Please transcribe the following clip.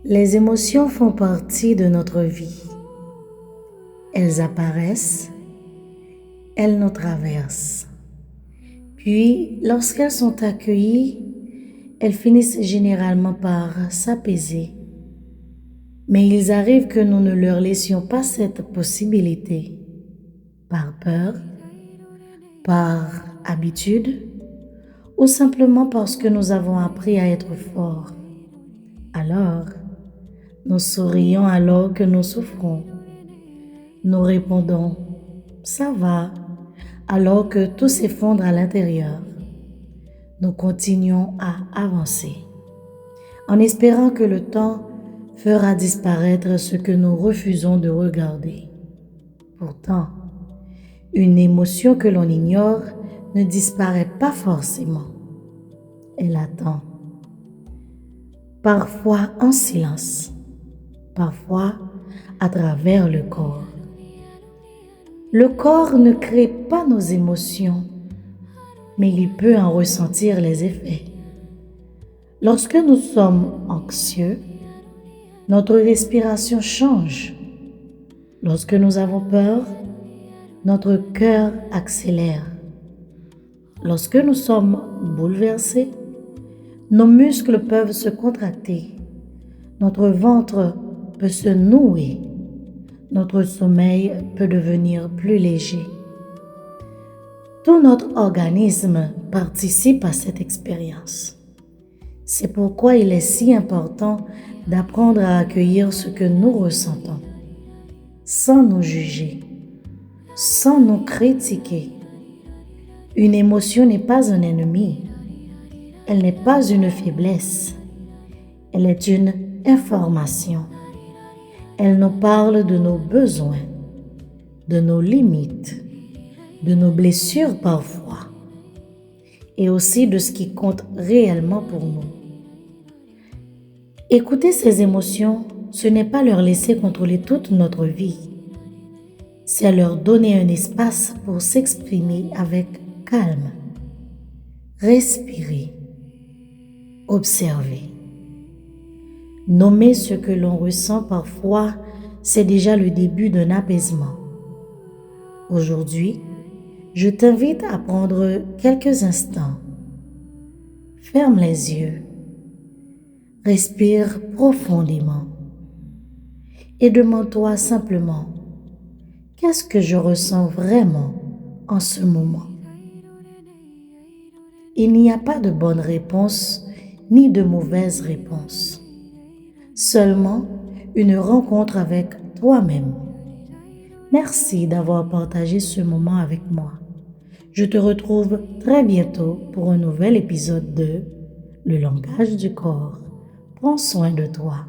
Les émotions font partie de notre vie. Elles apparaissent, elles nous traversent. Puis, lorsqu'elles sont accueillies, elles finissent généralement par s'apaiser. Mais il arrive que nous ne leur laissions pas cette possibilité, par peur, par habitude, ou simplement parce que nous avons appris à être forts. Alors, nous sourions alors que nous souffrons. Nous répondons « ça va » alors que tout s'effondre à l'intérieur. Nous continuons à avancer, en espérant que le temps fera disparaître ce que nous refusons de regarder. Pourtant, une émotion que l'on ignore ne disparaît pas forcément. Elle attend. Parfois en silence, parfois à travers le corps. Le corps ne crée pas nos émotions, mais il peut en ressentir les effets. Lorsque nous sommes anxieux, notre respiration change. Lorsque nous avons peur, notre cœur accélère. Lorsque nous sommes bouleversés, nos muscles peuvent se contracter. Notre ventre peut se nouer. Notre sommeil peut devenir plus léger. Tout notre organisme participe à cette expérience. C'est pourquoi il est si important d'apprendre à accueillir ce que nous ressentons, sans nous juger, sans nous critiquer. Une émotion n'est pas un ennemi, elle n'est pas une faiblesse, elle est une information. Elle nous parle de nos besoins, de nos limites, de nos blessures parfois, et aussi de ce qui compte réellement pour nous. Écouter ces émotions, ce n'est pas leur laisser contrôler toute notre vie, c'est leur donner un espace pour s'exprimer avec calme, respirer, observer. Nommer ce que l'on ressent parfois, c'est déjà le début d'un apaisement. Aujourd'hui, je t'invite à prendre quelques instants. Ferme les yeux, respire profondément et demande-toi simplement, qu'est-ce que je ressens vraiment en ce moment? Il n'y a pas de bonne réponse ni de mauvaise réponse. Seulement une rencontre avec toi-même. Merci d'avoir partagé ce moment avec moi. Je te retrouve très bientôt pour un nouvel épisode de Le langage du corps. Prends soin de toi.